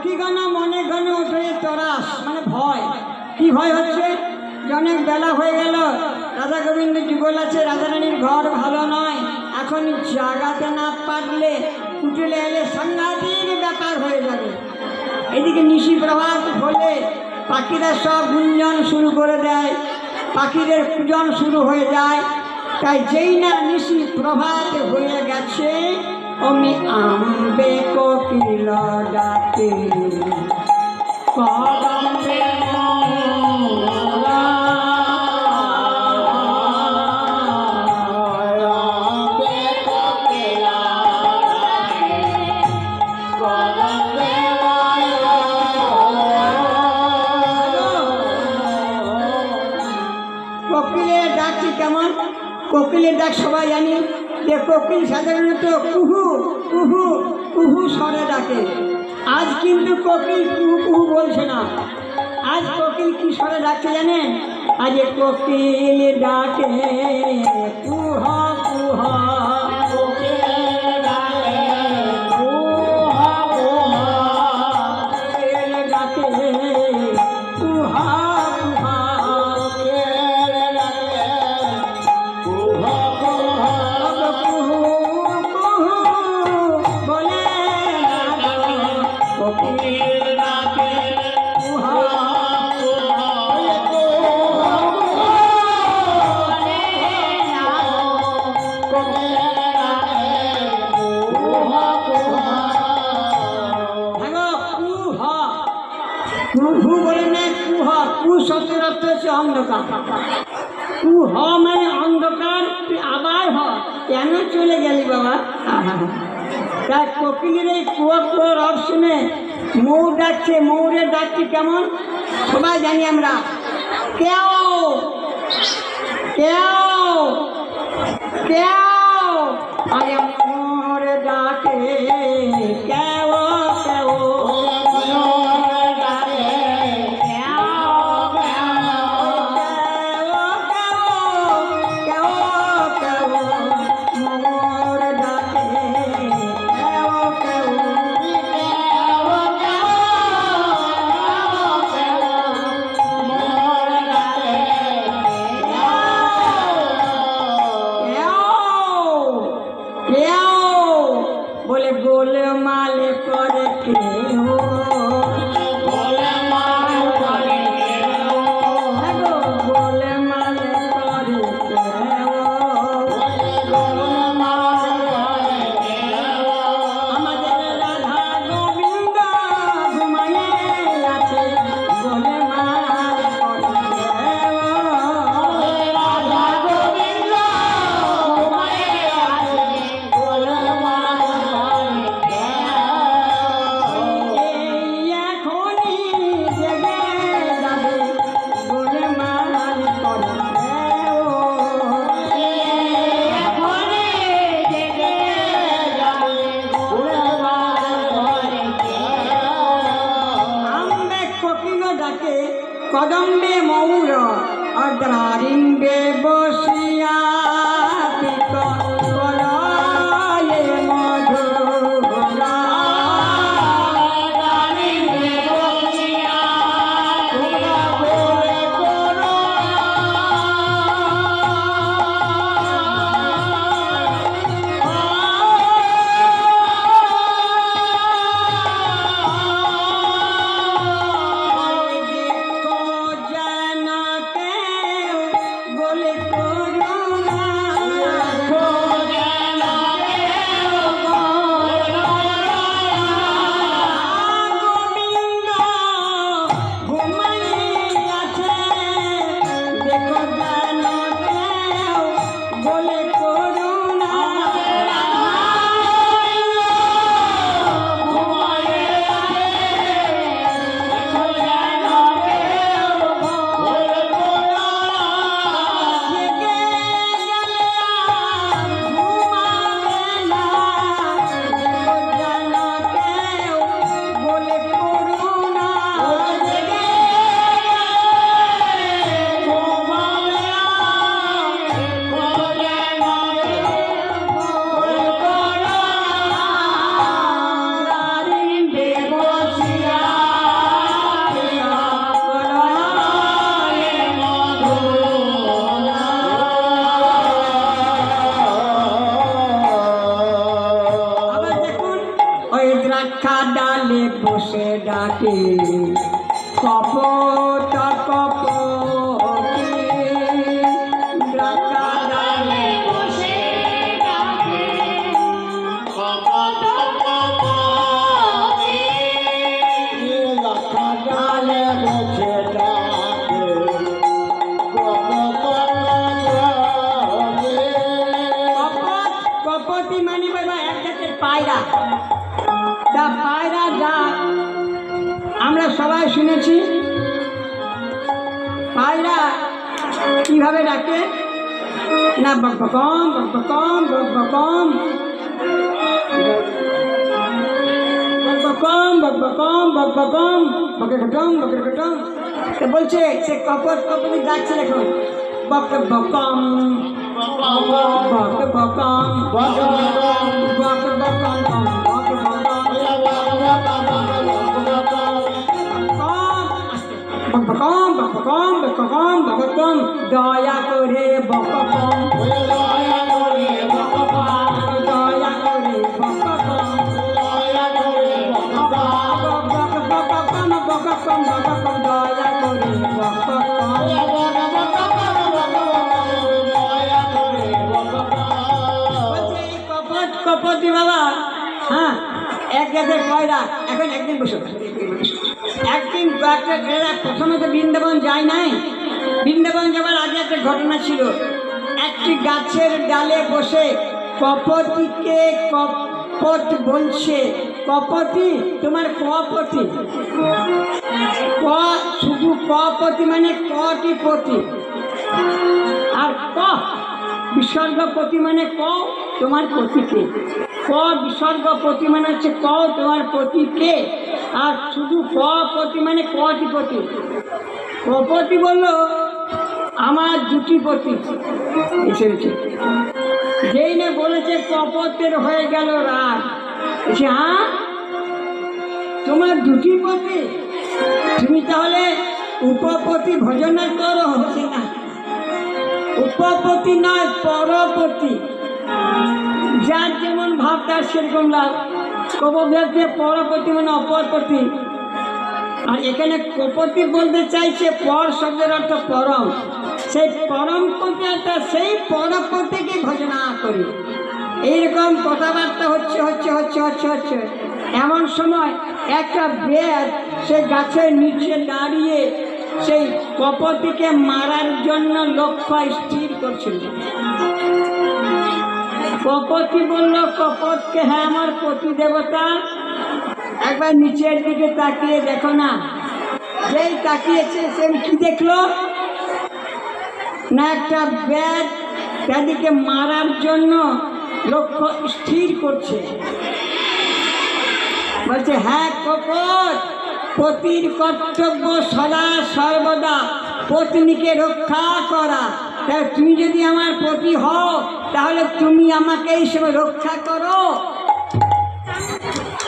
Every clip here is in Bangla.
পক্ষীগণ মনে গণে ওঠে তরাস, মানে ভয়। কি ভয় হচ্ছে? যে অনেক বেলা হয়ে গেল, রাধা গোবিন্দ যুগল আছে, রাধারানীর ঘর ভালো নয়, এখন জাগাতে না পারলে কুটিলে এলে সাংঘাতিক ব্যাপার হয়ে যাবে। এদিকে নিশি প্রভাত হলে পাখিরা সব গুঞ্জন শুরু করে দেয়, পাখিদের পূজন শুরু হয়ে যায়। তাই যেই না নিশি প্রভাত হয়ে গেছে, অমনি আম্বে কোকিল ডাকে কদম্বে কোকিলের ডাকটি কেমন? কোকিলের ডাক সবাই জানি যে কোকিল সাধারণত কুহু কুহু কুহু স্বরে ডাকে। আজ কিন্তু কোকিল কুহু কুহু বলছে না, আজ কোকিল কি স্বরে ডাকছে জানেন? আজ কোকিল ডাকে কুহ কুহ, কুহু বলে না, কুহ, কু শব্দের অর্থ হচ্ছে অন্ধকার। কুহ মানে অন্ধকার, তুই আবার হ, কেন চলে গেলি বাবা? তাই কোকিলের এই কুয়া কুয়া রব শুনে ময়ূর ডাকছে। ময়ূরের ডাকটি কেমন সবাই জানি আমরা, কেউ কেউ কেউ, আজ ময়ূর ডাকে কেউ কেউ, বলে গোলমাল করে কেউ, গোলমাল করে কেউ, গোলমাল করে কেউ, আমাদের রাধা গোবিন্দ ঘুমায়ে আছে, গোলমাল করে কেউ, রাধা গোবিন্দ ঘুমায়ে আছে, গোলমাল কদম্বে মৌর অদ্রারিম্বে বসিয়া বলে করুণা বসে ডাকে কপট কপতি ডাকা ডালে বসে ডাকে কপট কপতি ডাকা ডালে বসে ডাকে কপতি মানে বাবা এক জাতের পায়রা। তা পায়রা ডাক আমরা সবাই শুনেছি। পায়রা কিভাবে ডাকে না বকবকম বকবকম বকবকম বকবকম বকবকম বকবকম বকরকটম বকরকটম। তো বলছে সে কপট কপতি ডাকছে দেখুন বকবকম বকবকম বকবকম বকবকম বকবকম বকবকম বকবকম দয়া করে বকবকম দয়া করে বকবকম দয়া করে বকবকম বকবকম বকবকম বকবকম দয়া করে বকবকম কপতি বাবা। হ্যাঁ এক জাতের কয়রা। এখন একদিন বসে একদিন এরা প্রথমে তো বৃন্দাবন যায় নাই। বৃন্দাবন যাবার আগে একটা ঘটনা ছিল। একটি গাছের ডালে বসে কপতিকে কপট বলছে কপতি তোমার কপতি ক শুধু কপতি মানে কটি পতি আর ক বিসর্গপতি মানে ক তোমার পতিকে ক বিসর্গপতি মানে হচ্ছে ক তোমার পতিকে আর শুধু ক পতি মানে কটি পতি। কপতি বলল আমার দুটি পতি এসেছে। যেই না বলেছে কপতের হয়ে গেল রাগ। হ্যাঁ তোমার দুটি পতি তুমি তাহলে উপপতি ভজনা করো। হচ্ছে না উপপতি নয় পরপতি। যার যেমন ভাব তার সেরকম লাভ। কপভেদে পরপতি মানে অপরপতি। আর এখানে কপতি বলতে চাইছে পর শব্দের অর্থ পরম। সেই পরম পতিটা সেই পরপতিকে ভজনা করি। এইরকম কথাবার্তা হচ্ছে হচ্ছে হচ্ছে হচ্ছে হচ্ছে এমন সময় একটা বেদ সে গাছের নিচে দাঁড়িয়ে সেই কপতিকে মারার জন্য লক্ষ্য স্থির করছিল। কপতি বলল কপতকে হ্যাঁ আমার পতি দেবতা একবার নিচের দিকে তাকিয়ে দেখো না। যেই তাকিয়েছে সে কি দেখলো না একটা ব্যাগ তাদেরকে মারার জন্য লক্ষ্য স্থির করছে। বলছে হ্যাঁ কপট পতির কর্তব্য সদা সর্বদা পত্নীকে রক্ষা করা। তাই তুমি যদি আমার পতি হও তাহলে তুমি আমাকে এই সময় রক্ষা করো।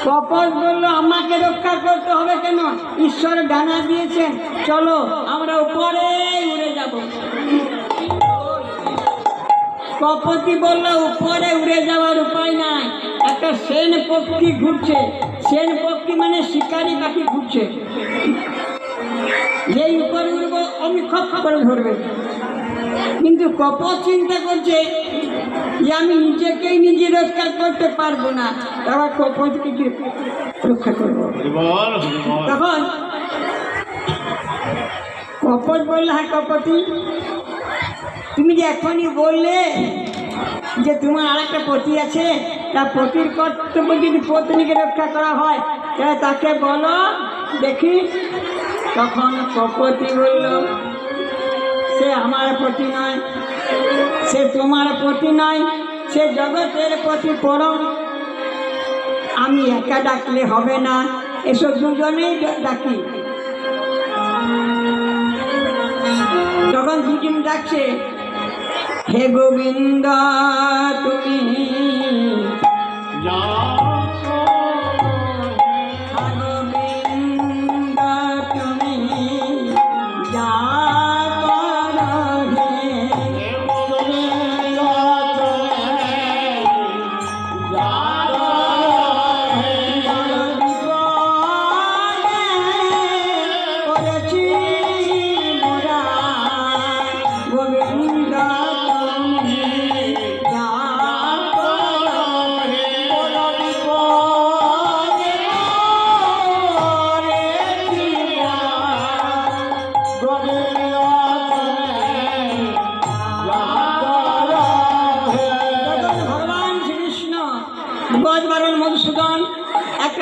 কপট বললো আমাকে রক্ষা করতে হবে কেন? ঈশ্বর ডানা দিয়েছেন, চলো আমরা উপরে উড়ে যাব। কপতি বললো উপরে উড়ে যাওয়ার উপায় নাই। একটা সেন পক্ষী ঘুরছে। সেন পক্ষী মানে শিকারি পাখি ঘুরছে। যেই উপরে উড়বো অমনি খপ করে ধরবে। কিন্তু কপট চিন্তা করছে যে আমি নিজেকেই নিজে রক্ষা করতে পারবো না, আবার কপটকে কি রক্ষা করবো? তখন কপট বললে হ্যাঁ কপতি তুমি যে এখনই বললে যে তোমার আর একটা পতি আছে, তা পতির কর্তব্য যদি পত্নীকে রক্ষা করা হয় তাহলে তাকে বলো দেখি। তখন কপতি বলল সে আমার পতি নয়, সে তোমার পতি নয়, সে জগতের পতি পরম। আমি একা ডাকলে হবে না, এসব দুজনেই ডাকি। তখন দুজন ডাকছে হে গোবিন্দ তুমি গোবিন্দ তুমি যা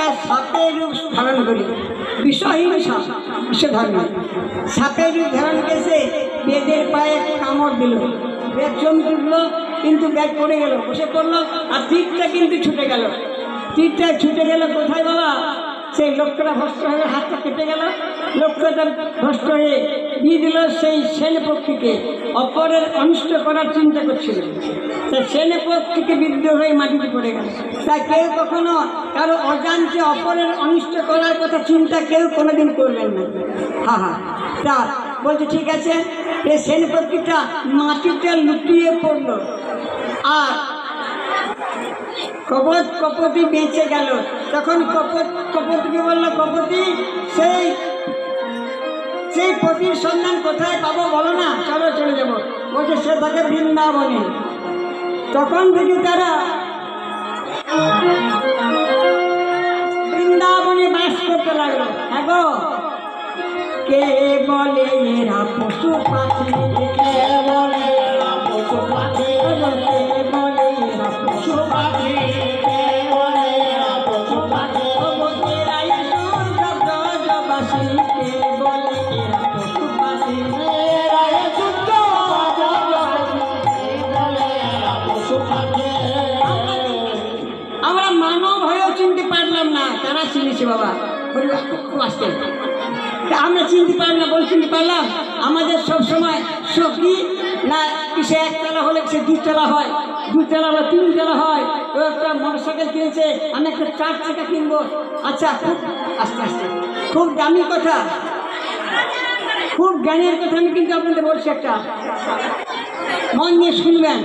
একটা সাপের রূপ ধারণ করি, বিষহীন সাপ, বিষধর্ম সাপের রূপ ধারণ করেছে, বেদের পায়ে কামড় দিল, বেদ জমি উঠলো, কিন্তু ব্যাগ পড়ে গেল, বসে পড়লো, আর তীরটা কিন্তু ছুটে গেল। তীরটা ছুটে গেল কোথায় বাবা? সেই লোকটা ভ্রষ্ট হয়ে হাতটা কেটে গেল, লোকটা ভ্রষ্ট হয়ে দিয়ে দিল সেই সেনপক্ষীকে, অপরের অনিষ্ট করার চিন্তা করছিল, তা সেনপক্ষীকে বিদ্ধ হয়ে মাটিতে পড়ে গেল। তাই কেউ কখনো কারো অজান্তে অপরের অনিষ্ট করার কথা চিন্তা কেউ কোনোদিন করবেন না। হা হা, তা বলছে ঠিক আছে, এই সেনপক্ষীটা মাটিতে লুটিয়ে পড়লো, আর কপতি বেঁচে গেল। তখন কপতিকে বললো, কপতি সেই পতির সন্ধান কোথায় পাবো বলো না, চলো চলে যাবো। বলছে সে থাকে বৃন্দাবনে। তখন থেকে তারা বৃন্দাবনে বাস করতে লাগলো। হ্যাঁ গো, কে বলে এরা পশু পাখি, কে বলে এরা পশু পাখি, কে বলে এরা পশু পাখি, কে বলে এরা পশু পাখি, এরাই সূর্যবাসী, কে বলে এরা পশু পাখি, এরাই সূর্যবাসী, কে বলে এরা পশু পাখি। আমরা মানব হয়েও চিনতে পারলাম না, তারা চিনেছে বাবা। খুব আসতে আমরা চিনতে পারলাম না, বল চিনতে পারলাম। আমাদের সবসময় সবজি না কিসে একতলা হলে সে দুতলা হয়, দুতলা হলে তিনতলা হয়। ও একটা মোটরসাইকেল কিনেছে, আমি একটা 4 চাকা কিনবো। আচ্ছা, খুব আস্তে আস্তে, খুব দামি কথা, খুব জ্ঞানের কথা আমি কিন্তু আপনাদের বলছি, একটা মন দিয়ে শুনবেন,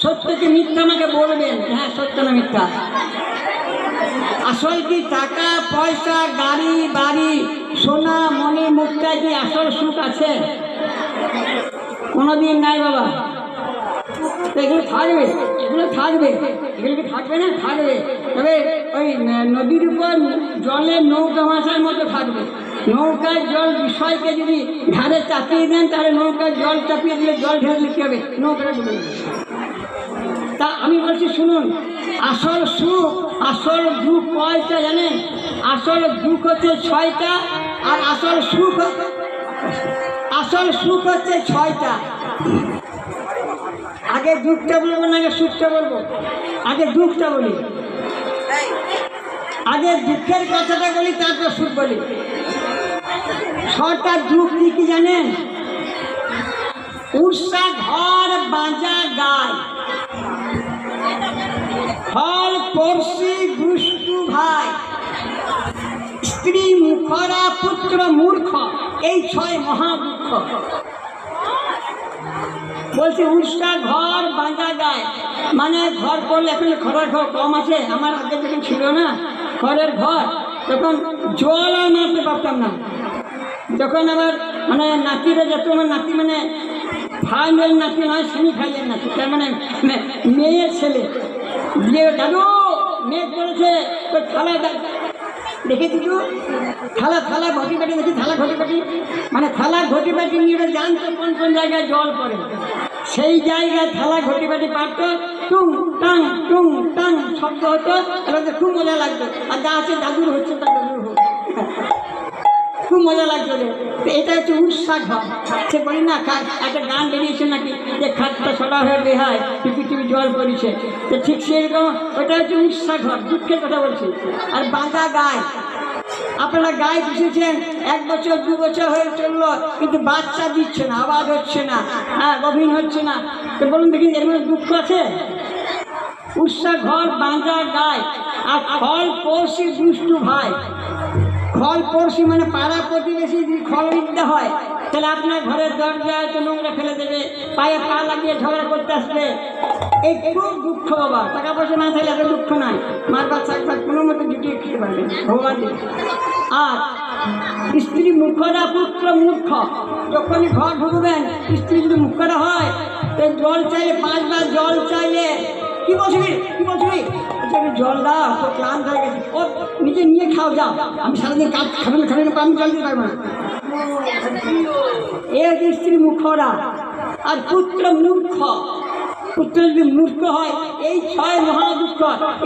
সত্যকে মিথ্যা আমাকে বলবেন, হ্যাঁ সত্য না মিথ্যা। আসল কি টাকা পয়সা, গাড়ি বাড়ি, সোনা মণি মুক্তা কি আসল সুখ আছে? কোনোদিন নাই বাবা। এগুলো থাকবে, এগুলো থাকবে, এগুলো কি থাকবে না? থাকবে, তবে ওই নদীর উপর জলের নৌকা ভাসার মতো থাকবে। নৌকার জল বিষয়কে যদি ধারে চাপিয়ে দেন, তাহলে নৌকার জল চাপিয়ে দিলে, জল ঢেলে দিলে কী হবে? নৌকাটা ডুবে যাবে। তা আমি বলছি শুনুন, আসল সুখ আসল দুঃখ কয়টা জানেন? আসল দুঃখ হচ্ছে 6টা, আর আসল সুখ হচ্ছে 6টা। আগে দুঃখটা বলবো না, আগে সুখটা বলবো? আগে দুঃখটা বলি, আগে দুঃখের কথাটা বলি, তারপর সুখ বলি। 6টা দুঃখ কি কি জানেন? উর্ষা ঘর বাঁজা গায়, ফল পড়শি দুষ্টু ভাই, স্ত্রী মুখরা পুত্র মূর্খ, এই 6 মহা দুঃখ। বলছে উর্ষা ঘর বাঁধা গায়, মানে ঘর করলে, এখন খড়ের ঘর কম আছে, আমার আগে যখন ছিল না খড়ের ঘর, তখন জল আর মারতে পারতাম না। যখন আবার মানে নাতিরা যেত, আমার নাতি মানে ফাইনাল নাতি নয়, সেমি ফাইনাল নাতি, তার মানে মেয়ের ছেলে, বিয়ে দাদু মেয়ে করেছে, তো থালা দেখেছি তো, থালা ঘটি বাটি দেখি, থালা ঘটি বাটি, মানে থালা ঘটি বাটি নিয়ে জানতো কোন কোন জায়গায় জল পড়ে, সেই জায়গায় থালা ঘটি বাটি পারত, টুং টাং শব্দ হতো, এবার খুব মজা লাগতো। আর যা আছে দাদুর হচ্ছে, তার দাদুর হোক, খুব মজা লাগতো রে। তো এটা হচ্ছে উৎসাহ ঘর। সে বলি না, একটা গান বেরিয়েছে নাকি, যে খাটটা সরা হয়ে বেহায়, টিপি টিপি জল পড়েছে, তো ঠিক সেরকম ওটা হচ্ছে উৎসাহ ঘর, দুঃখের কথা বলছি। আর বাঁধা গায়ে, আপনারা গায়ে পুষেছেন, 1 বছর 2 বছর হয়ে চললো, কিন্তু বাচ্চা দিচ্ছে না, আওয়াজ হচ্ছে না, হ্যাঁ গভীর হচ্ছে না, তো বলুন দেখি এর মধ্যে দুঃখ আছে? উৎসাহ ঘর বাঁধা গায়ে, আর ফল পড়শি দুষ্টু ভাই। ফল পড়শি মানে পাড়া প্রতিবেশী যদি ফল বিদ্যা হয়, তাহলে আপনার ঘরের দরজায় তো নোংরা ফেলে দেবে, পায়ে পা লাগিয়ে ঝগড়া করতে আসবে, এই খুব দুঃখ বাবা। টাকা পয়সা না থাকলে এত দুঃখ নাই, মারবার শাকভাগ কোনো মতো জুটিয়ে খেতে পারবে ভগবান। আর স্ত্রী মুখরা পুত্র মূর্খ, যখনই ঘর ঢুকবেন, স্ত্রী যদি মুখরা হয়, তো জল চাইলে 5 বার জল চাইলে, কি বলছিলি জল দাও, তো ক্লান্ত হয়ে গেছে, ও নিজে নিয়ে খাও, যাও, আমি সারাদিন কাজ খাবেন আমি জল দিতে পারবো না। এ স্ত্রী মুখরা, আর পুত্র মূর্খ, পুত্র যদি মূর্খ হয়, এই 6 মহা দুঃখ,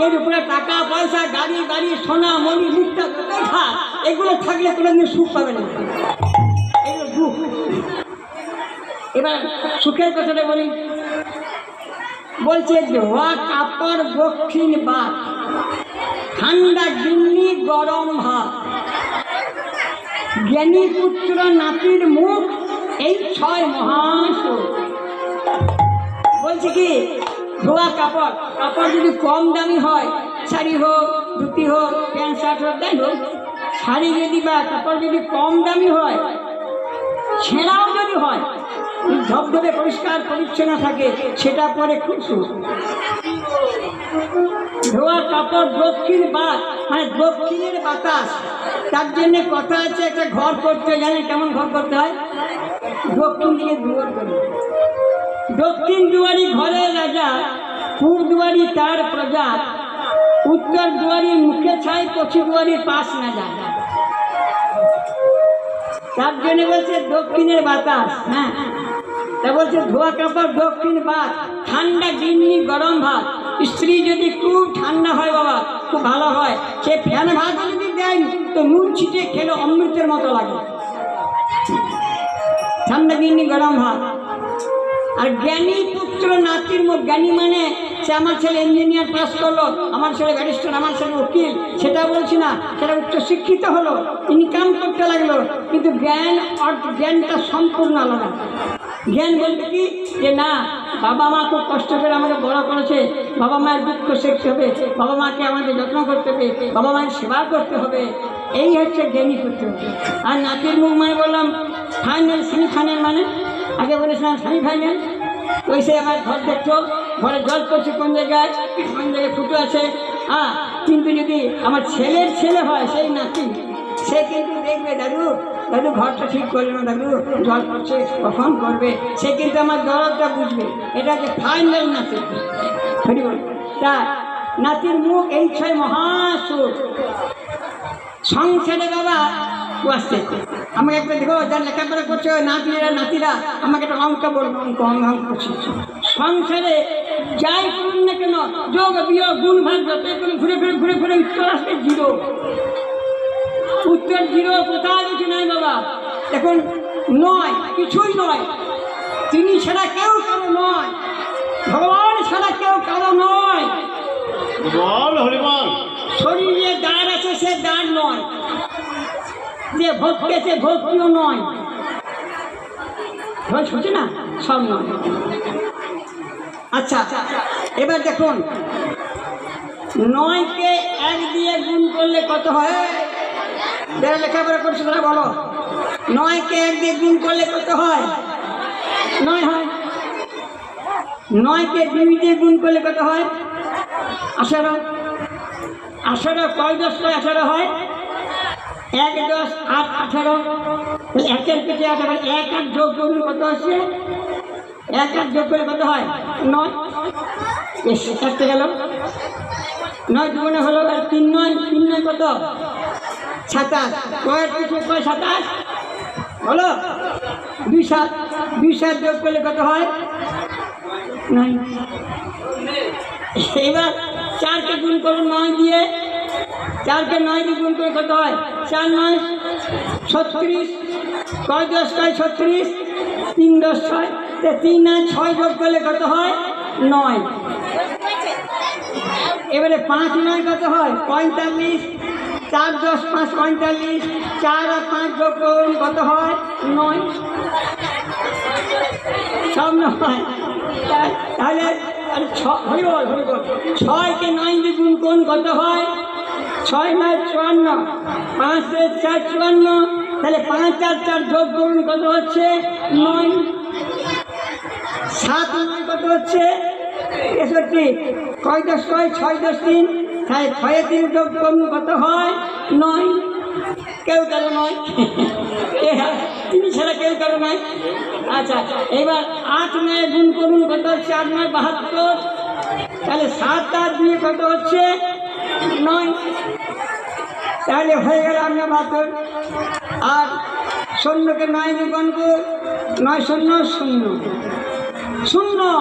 এর উপরে টাকা পয়সা, গাড়ি বাড়ি, সোনা মণি, মুক্তা, দেখা এগুলো থাকলে কোনোদিন সুখ পাবে না, এগুলো দুঃখ। এবার সুখের কথাটা বলি, বলছে ধোয়া কাপড় দক্ষিণ বাত, ঠান্ডা গিন্নি গরম ভাত, জ্ঞানী পুত্র নাতির মুখ, এই 6 মহাসুখ। বলছে কি ধোয়া কাপড়, কাপড় যদি কম দামি হয়, শাড়ি হোক, ধুতি হোক, প্যান্ট শার্ট হোক, তাই হোক, শাড়ি যদি বা কাপড় যদি কম দামি হয়, ছেঁড়াও যদি হয়, ধবধবে পরিষ্কার পরিচ্ছন্ন থাকে, সেটা পরে খুব সুখ। ধোয়া কাপড় দক্ষিণ বাত, মানে দক্ষিণের বাতাস। তার জন্য কথা আছে, একটা ঘর করতে জানেন কেমন ঘর করতে হয়? দক্ষিণ দিকে দুয়ার করে, দক্ষিণ দুয়ারি ঘরে রাজা, পূর্ব দুয়ারি তার প্রজা, উত্তর দুয়ারি মুখে ছাই, পশ্চিম দুয়ারি পাশ না যায়। তার জন্য বলছে দক্ষিণের বাতাস। হ্যাঁ, তা বলছে ধোয়া কাপড় দক্ষিণ বাত, ঠান্ডা গিন্নি গরম ভাত। স্ত্রী যদি খুব ঠান্ডা হয় বাবা, খুব ভালো হয়, সে ফ্যান ভাত যদি দেয় তো নুন ছিটে খেলে অমৃতের মতো লাগে। ঠান্ডা গিন্নি গরম ভাত। আর জ্ঞানী পুত্র নাতির মুখ, জ্ঞানী মানে সে আমার ছেলে ইঞ্জিনিয়ার পাস করলো, আমার ছেলে ব্যারিস্টার, আমার ছেলে উকিল, সেটা বলছি না, সেটা উচ্চ শিক্ষিত হলো, ইনকাম করতে লাগলো, কিন্তু জ্ঞানটা সম্পূর্ণ আলাদা। জ্ঞান বলতে কি, যে না, বাবা মা খুব কষ্ট করে আমাকে বড় করেছে, বাবা মায়ের দুঃখ শিখতে হবে, বাবা মাকে আমাদের যত্ন করতে হবে, বাবা মায়ের সেবা করতে হবে, এই হচ্ছে জ্ঞানী পুত্র। আর নাতির মুখ মানে বললাম ফাইনাল, সেমিফাইনাল, মানে আগে বলেছিলাম সেমিফাইনাল। ওই সে আমার ঘর দেখছো, ঘরে জল পড়ছে কোন জায়গায় ফুটো আছে। হ্যাঁ, কিন্তু যদি আমার ছেলের ছেলে হয়, সেই নাতি, সে কিন্তু দেখবে দাদু দাদু ঘরটা ঠিক করবে না, দাদু জল পড়ছে, কখন করবে, সে কিন্তু আমার দরদটা বুঝবে। এটা যে ফাইনাল নাতি। তা নাতির মুখ, এই 6 মহাসুখ। সংসারে বাবা আসছে, আমাকে একটা দেখো, যার লেখাপড়া করছে নাতিরা আমাকে একটা অঙ্ক বলবো, অঙ্ক করছি। সংসারে যাই করুন না কেন, যোগ বিয়োগ গুণ ভাগ যতই করুন, ঘুরে উত্তর আসবে 0। উত্তর 0, কোথাও কিছু নাই বাবা। এখন নয়, কিছুই নয়, তিনি ছাড়া কেউ কারো নয়, ভগবান ছাড়া কেউ কারো নয়। শরীরে দাঁড় আছে, সে দাঁড় নয়, যে ভক্তি আছে ভক্তিও নয়, হচ্ছে না, সব নয়। আচ্ছা, এবার দেখুন, 9কে 1 দিয়ে গুণ করলে কত হয়? যারা লেখাপড়া করছে তারা বলো, 9কে 1 দিয়ে গুণ করলে কত হয়? 9 হয়। 9কে 2 দিয়ে গুণ করলে কত হয়? 18। 18 কয় 10 18 হয়? 1 10 8 18। 1-এর পেটে 8, 1 আর যোগ করুন, কত হচ্ছে? 1 আর যোগ করলে কত হয়? 9। এস কাটতে গেল, 9 দুগুণে হলো, আর 3 9 কত? 27। কয়ের পিছনে কয়? 27। বলো, 2 7 যোগ করলে কত হয়? 9। এবার 4কে গুণ করুন 9 দিয়ে, 4কে 9 দিয়ে গুণ করে কত হয়? 4 9 36। কয় 10 কয় 36, 3 10 6। 3 আর 6 যোগ করলে কত হয়? 9। এবারে 5 9 কত হয়? 45। 4 10 5 45। 4 আর 5 যোগ করুন, কত হয়? 9। সব 9। তাহলে 6কে 9 দিয়ে গুণ করুন, কত হয়? 6 9 54। 5 4 54। তাহলে 5 আর 4 যোগ করুন, কত হচ্ছে? 9। 7 9 কত হচ্ছে? 63। কয় 10 কয় 6 10 3। তাই 6 3 যোগ করুন, কত হয়? 9। কেউ কারো নয়, তিনি ছাড়া কেউ কারো নয়। আচ্ছা, এবার 8 9 গুণ করুন, কত হচ্ছে? 8 9 72। তাহলে 7 আর 2 কত হচ্ছে? 9। তাহলে হয়ে গেল আপনার 72। আর 0কে 9 দিয়ে গুণ করুন, 9 0 0 0।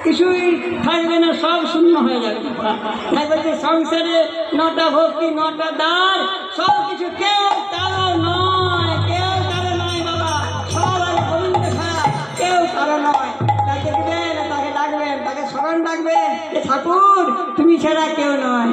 কিছুই থাকবে না, সব শূন্য হয়ে যাবে। তাই বলছে সংসারে 9টা ভক্তি 9টা দ্বার, সব কিছু কেউ কারো নয়, কেউ কারো নয় বাবা, সব আর গোবিন্দ ছাড়া কেউ কারো নয়। তাই দেখবেন, তাকে ডাকবেন, তাকে স্মরণ ডাকবেন যে ঠাকুর তুমি ছাড়া কেউ নয়।